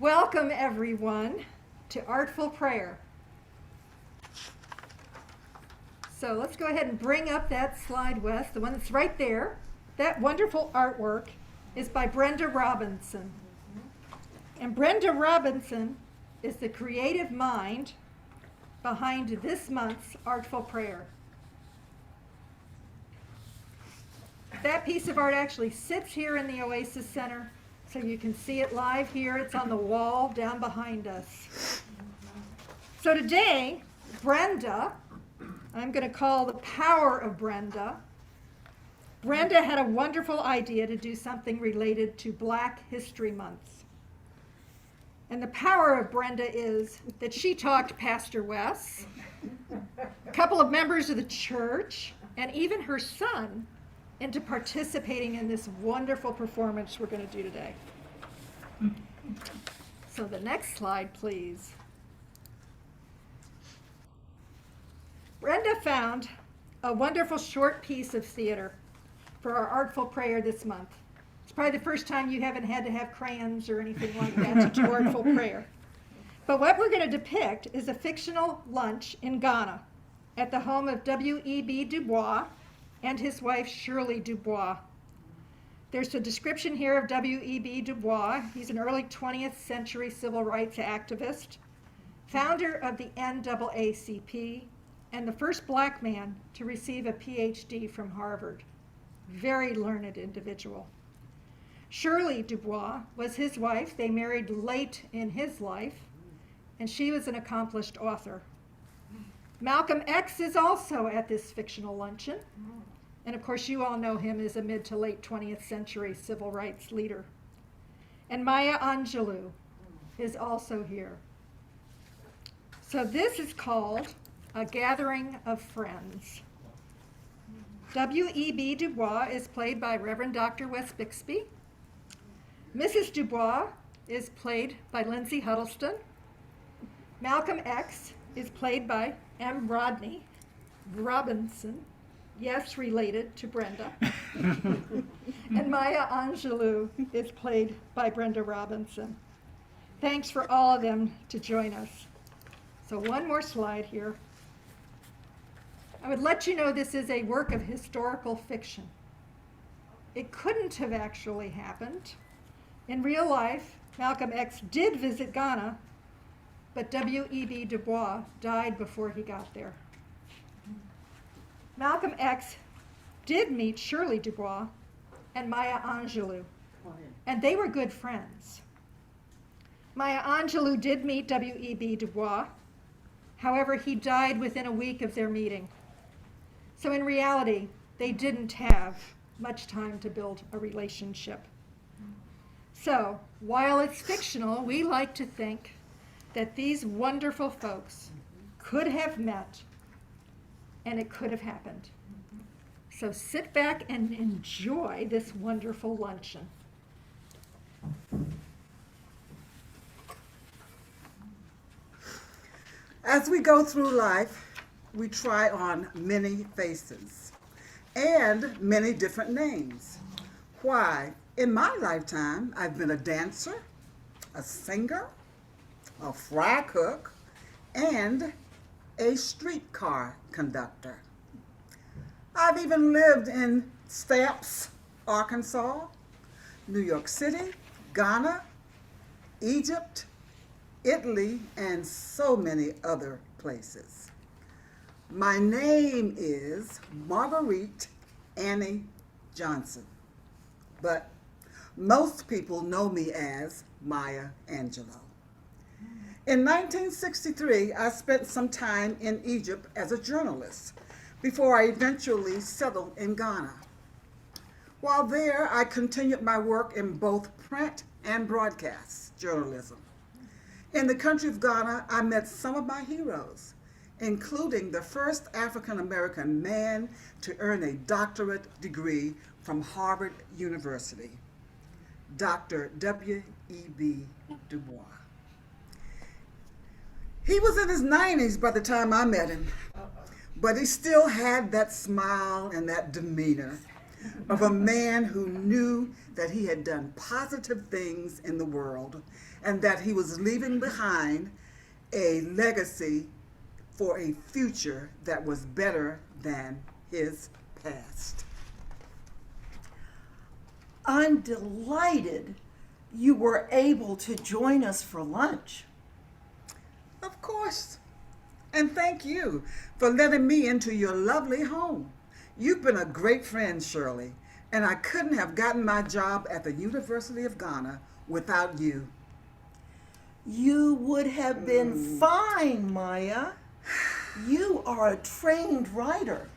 Welcome, everyone, to Artful Prayer. So let's go ahead and bring up that slide, Wes, the one that's right there. That wonderful artwork is by Brenda Robinson. And Brenda Robinson is the creative mind behind this month's Artful Prayer. That piece of art actually sits here in the Oasis Center, so you can see it live here. It's on the wall down behind us. So today, Brenda, I'm going to call the power of Brenda. Brenda had a wonderful idea to do something related to Black History Month. And the power of Brenda is that she talked Pastor Wes, a couple of members of the church, and even her son into participating in this wonderful performance we're going to do today. So the next slide, please. Brenda found a wonderful short piece of theater for our Artful Prayer this month. It's probably the first time you haven't had to have crayons or anything like that to do Artful Prayer. But what we're going to depict is a fictional lunch in Ghana at the home of W.E.B. Du Bois and his wife Shirley Du Bois. There's a description here of W.E.B. Du Bois. He's an early 20th century civil rights activist, founder of the NAACP, and the first Black man to receive a PhD from Harvard. Very learned individual. Shirley Du Bois was his wife. They married late in his life, and she was an accomplished author. Malcolm X is also at this fictional luncheon. And of course, you all know him as a mid to late 20th century civil rights leader. And Maya Angelou is also here. So this is called A Gathering of Friends. W.E.B. Du Bois is played by Reverend Dr. Wes Bixby. Mrs. Du Bois is played by Lindsay Huddleston. Malcolm X is played by M. Rodney Robinson. Yes, related to Brenda. And Maya Angelou is played by Brenda Robinson. Thanks for all of them to join us. So one more slide here. I would let you know this is a work of historical fiction. It couldn't have actually happened. In real life, Malcolm X did visit Ghana, but W.E.B. Du Bois died before he got there. Malcolm X did meet Shirley Du Bois and Maya Angelou, and they were good friends. Maya Angelou did meet W.E.B. Du Bois. However, he died within a week of their meeting. So in reality, they didn't have much time to build a relationship. So while it's fictional, we like to think that these wonderful folks could have met and it could have happened. So sit back and enjoy this wonderful luncheon. As we go through life, we try on many faces and many different names. Why? In my lifetime, I've been a dancer, a singer, a fry cook, and a streetcar conductor. I've even lived in Stamps, Arkansas, New York City, Ghana, Egypt, Italy, and so many other places. My name is Marguerite Annie Johnson, but most people know me as Maya Angelou. In 1963, I spent some time in Egypt as a journalist before I eventually settled in Ghana. While there, I continued my work in both print and broadcast journalism. In the country of Ghana, I met some of my heroes, including the first African-American man to earn a doctorate degree from Harvard University, Dr. W.E.B. Du Bois. He was in his 90s by the time I met him, but he still had that smile and that demeanor of a man who knew that he had done positive things in the world and that he was leaving behind a legacy for a future that was better than his past. I'm delighted you were able to join us for lunch. Of course. And thank you for letting me into your lovely home. You've been a great friend, Shirley, and I couldn't have gotten my job at the University of Ghana without you. You would have been fine, Maya. You are a trained writer.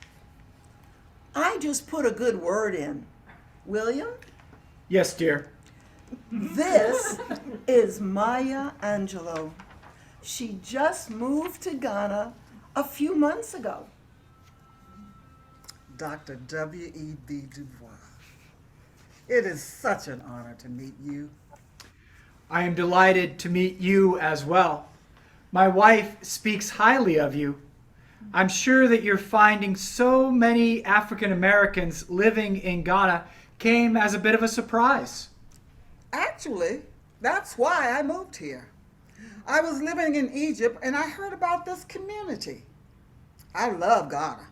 I just put a good word in. William, Yes, dear. this is Maya Angelou. She just moved to Ghana a few months ago. Dr. W.E.B. Du Bois. It is such an honor to meet you. I am delighted to meet you as well. My wife speaks highly of you. I'm sure that you're finding so many African Americans living in Ghana came as a bit of a surprise. Actually, that's why I moved here. I was living in Egypt and I heard about this community. I love Ghana,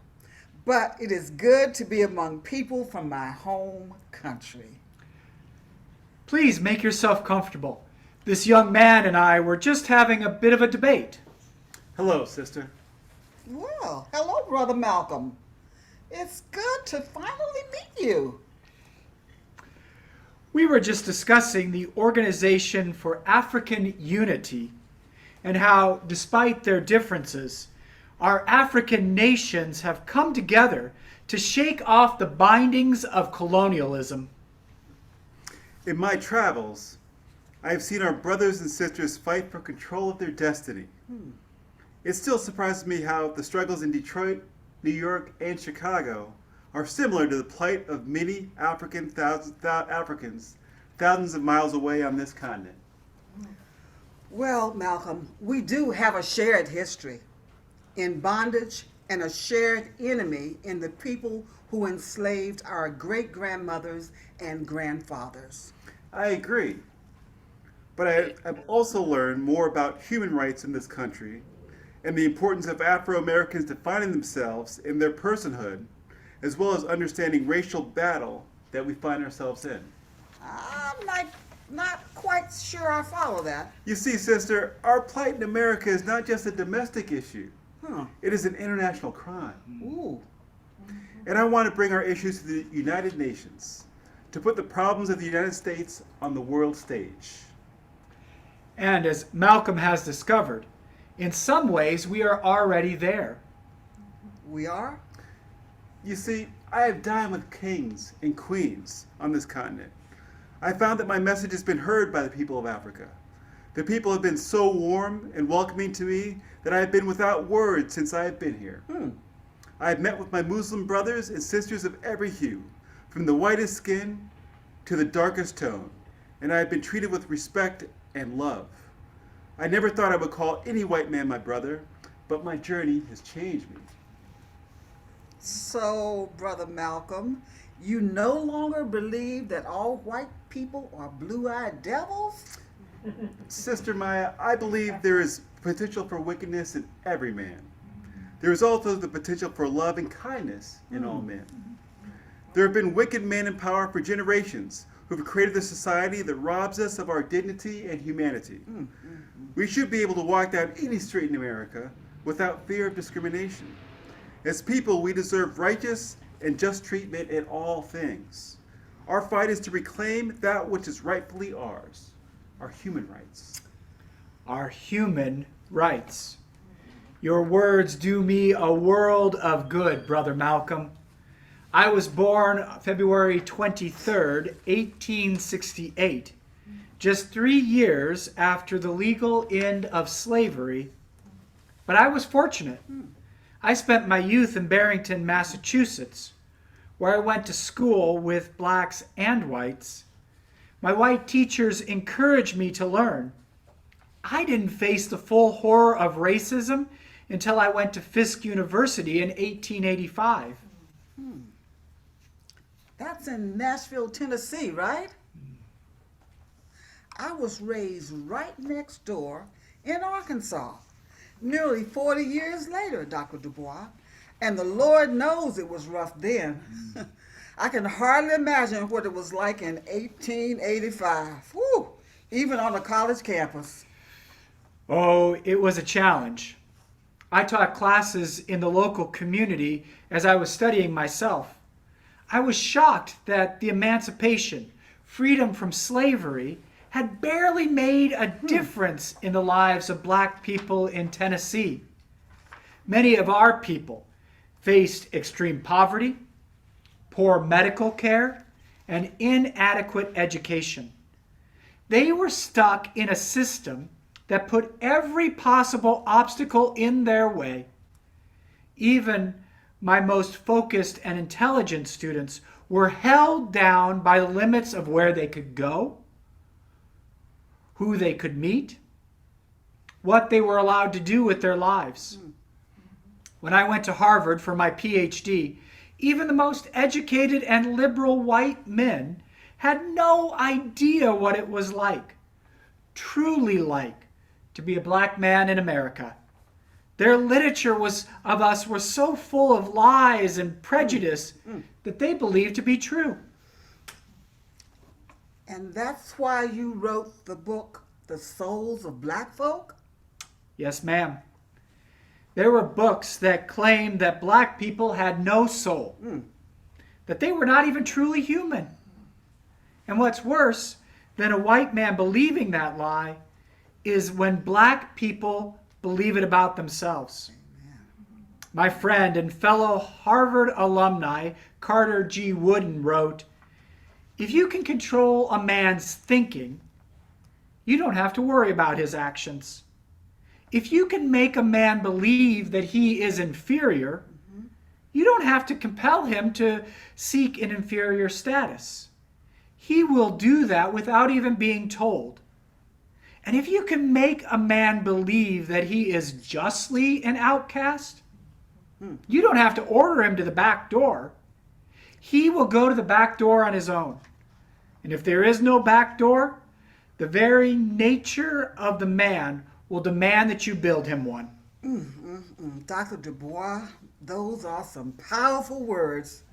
but it is good to be among people from my home country. Please make yourself comfortable. This young man and I were just having a bit of a debate. Hello, sister. Well, hello, Brother Malcolm. It's good to finally meet you. We were just discussing the Organization for African Unity and how, despite their differences, our African nations have come together to shake off the bindings of colonialism. In my travels, I have seen our brothers and sisters fight for control of their destiny. It still surprises me how the struggles in Detroit, New York, and Chicago are similar to the plight of many Africans thousands of miles away on this continent. Well, Malcolm, we do have a shared history in bondage and a shared enemy in the people who enslaved our great-grandmothers and grandfathers. I agree. But I have also learned more about human rights in this country and the importance of Afro-Americans defining themselves in their personhood, as well as understanding racial battle that we find ourselves in. I'm not quite sure I follow that. You see, sister, our plight in America is not just a domestic issue. Huh. It is an international crime. Ooh. And I want to bring our issues to the United Nations, to put the problems of the United States on the world stage. And as Malcolm has discovered, in some ways we are already there. We are? You see, I have dined with kings and queens on this continent. I found that my message has been heard by the people of Africa. The people have been so warm and welcoming to me that I have been without words since I have been here. I have met with my Muslim brothers and sisters of every hue, from the whitest skin to the darkest tone, and I have been treated with respect and love. I never thought I would call any white man my brother, but my journey has changed me. So, Brother Malcolm, you no longer believe that all white people are blue-eyed devils? Sister Maya, I believe there is potential for wickedness in every man. There is also the potential for love and kindness in all men. There have been wicked men in power for generations who have created a society that robs us of our dignity and humanity. We should be able to walk down any street in America without fear of discrimination. As people, we deserve righteous and just treatment in all things. Our fight is to reclaim that which is rightfully ours, our human rights. Our human rights. Your words do me a world of good, Brother Malcolm. I was born February 23rd, 1868, just 3 years after the legal end of slavery. But I was fortunate. I spent my youth in Barrington, Massachusetts, where I went to school with blacks and whites. My white teachers encouraged me to learn. I didn't face the full horror of racism until I went to Fisk University in 1885. That's in Nashville, Tennessee, right? I was raised right next door in Arkansas, nearly 40 years later, Dr. Dubois. And the Lord knows it was rough then. I can hardly imagine what it was like in 1885, whew, even on a college campus. Oh, it was a challenge. I taught classes in the local community as I was studying myself. I was shocked that the emancipation, freedom from slavery, had barely made a difference in the lives of black people in Tennessee. Many of our people faced extreme poverty, poor medical care, and inadequate education. They were stuck in a system that put every possible obstacle in their way. Even my most focused and intelligent students were held down by the limits of where they could go, who they could meet, what they were allowed to do with their lives. When I went to Harvard for my PhD, even the most educated and liberal white men had no idea what it was like, truly like, to be a black man in America. Their literature of us was so full of lies and prejudice that they believed to be true. And that's why you wrote the book, The Souls of Black Folk? Yes, ma'am. There were books that claimed that black people had no soul, that they were not even truly human. And what's worse than a white man believing that lie is when black people believe it about themselves. My friend and fellow Harvard alumni, Carter G. Wooden, wrote, "If you can control a man's thinking, you don't have to worry about his actions. If you can make a man believe that he is inferior, you don't have to compel him to seek an inferior status. He will do that without even being told. And if you can make a man believe that he is justly an outcast, you don't have to order him to the back door. He will go to the back door on his own. And if there is no back door, the very nature of the man will demand that you build him one." Dr. Dubois, those are some powerful words.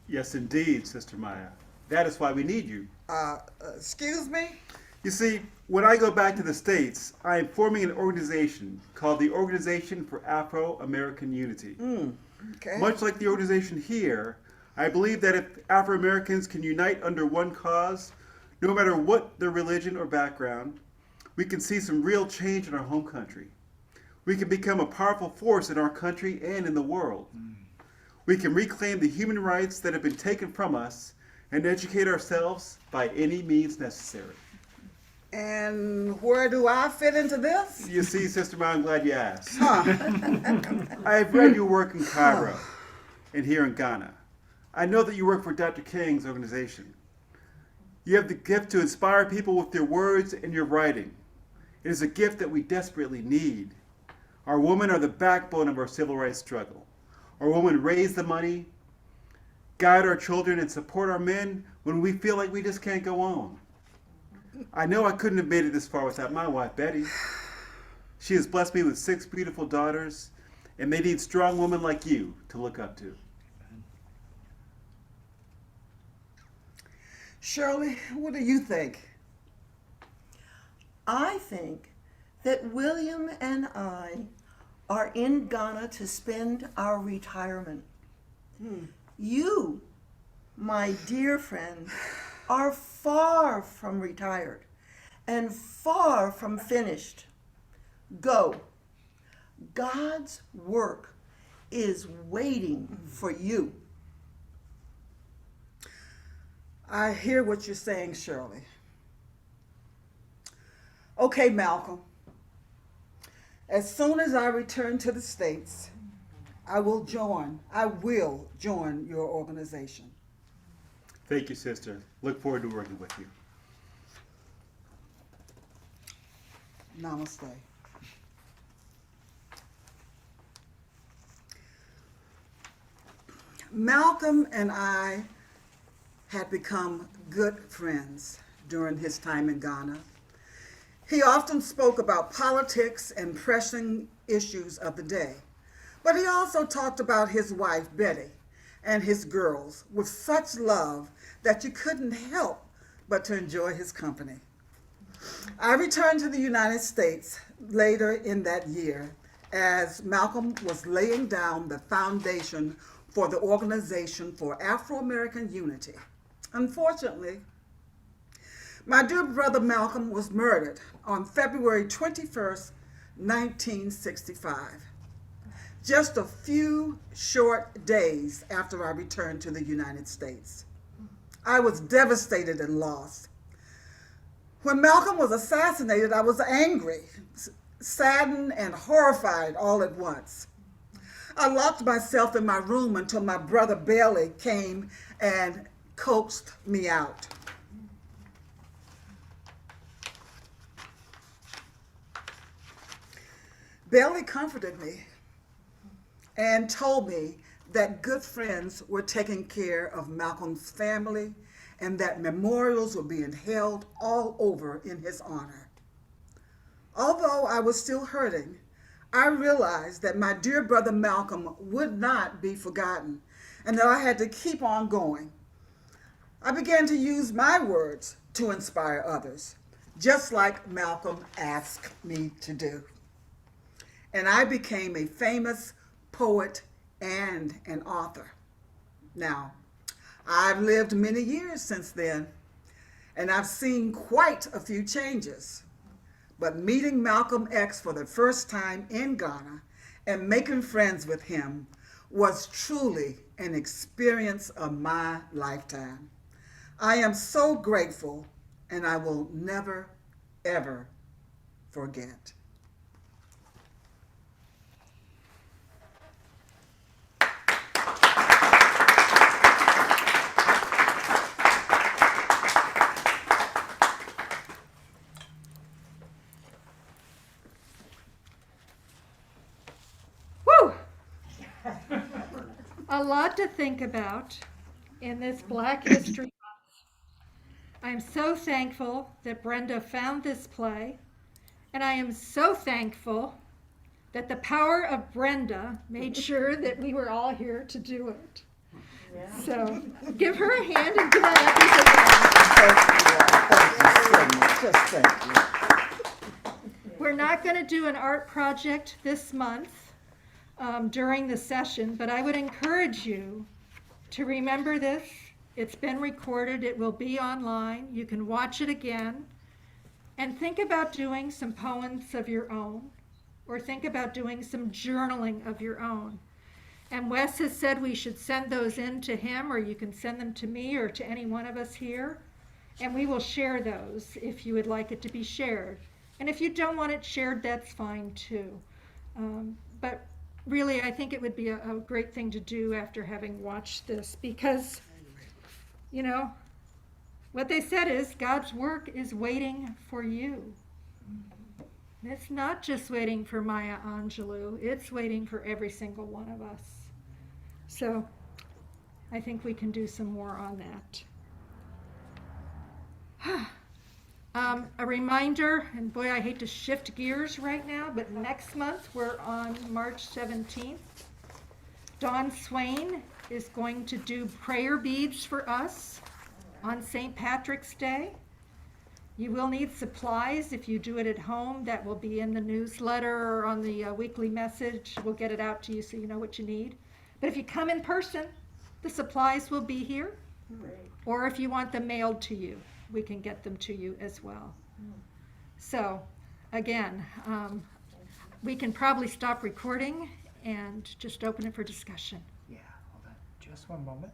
Yes, indeed, Sister Maya. That is why we need you. Excuse me? You see, when I go back to the States, I am forming an organization called the Organization for Afro-American Unity. Okay. Much like the organization here, I believe that if Afro-Americans can unite under one cause, no matter what their religion or background, we can see some real change in our home country. We can become a powerful force in our country and in the world. We can reclaim the human rights that have been taken from us and educate ourselves by any means necessary. And where do I fit into this? You see, Sister Maya, I'm glad you asked. Huh. I have read your work in Cairo and here in Ghana. I know that you work for Dr. King's organization. You have the gift to inspire people with your words and your writing. It is a gift that we desperately need. Our women are the backbone of our civil rights struggle. Our women raise the money, guide our children, and support our men when we feel like we just can't go on. I know I couldn't have made it this far without my wife, Betty. She has blessed me with 6 beautiful daughters, and they need strong women like you to look up to. Shirley, what do you think? I think that William and I are in Ghana to spend our retirement. You, my dear friend, are far from retired and far from finished. Go. God's work is waiting for you. I hear what you're saying, Shirley. Okay, Malcolm. As soon as I return to the States, I will join your organization. Thank you, sister. Look forward to working with you. Namaste. Malcolm and I had become good friends during his time in Ghana. He often spoke about politics and pressing issues of the day, but he also talked about his wife, Betty, and his girls with such love that you couldn't help but to enjoy his company. I returned to the United States later in that year as Malcolm was laying down the foundation for the Organization for Afro-American Unity. Unfortunately, my dear brother Malcolm was murdered on February 21st, 1965, just a few short days after I returned to the United States. I was devastated and lost. When Malcolm was assassinated, I was angry, saddened, and horrified all at once. I locked myself in my room until my brother Bailey came and coaxed me out. Bailey comforted me and told me that good friends were taking care of Malcolm's family and that memorials were being held all over in his honor. Although I was still hurting, I realized that my dear brother Malcolm would not be forgotten and that I had to keep on going. I began to use my words to inspire others, just like Malcolm asked me to do. And I became a famous poet and an author. Now, I've lived many years since then, and I've seen quite a few changes. But meeting Malcolm X for the first time in Ghana and making friends with him was truly an experience of my lifetime. I am so grateful, and I will never, ever forget. A lot to think about in this Black History Month. I'm so thankful that Brenda found this play, and I am so thankful that the power of Brenda made sure that we were all here to do it. Yeah. So give her a hand and give her a happy Thank you. We're not going to do an art project this month during the session, but I would encourage you to remember this. It's been recorded. It will be online. You can watch it again. And think about doing some poems of your own, or think about doing some journaling of your own. And Wes has said we should send those in to him, or you can send them to me or to any one of us here. And we will share those if you would like it to be shared. And if you don't want it shared, that's fine too. But really, I think it would be a great thing to do after having watched this, because, you know, what they said is God's work is waiting for you. It's not just waiting for Maya Angelou, it's waiting for every single one of us. So I think we can do some more on that. A reminder, and boy, I hate to shift gears right now, but next month we're on March 17th. Dawn Swain is going to do prayer beads for us on St. Patrick's Day. You will need supplies if you do it at home. That will be in the newsletter or on the weekly message. We'll get it out to you so you know what you need. But if you come in person, the supplies will be here. Great. Or if you want them mailed to you, we can get them to you as well. So, again, we can probably stop recording and just open it for discussion. Yeah, hold on just one moment.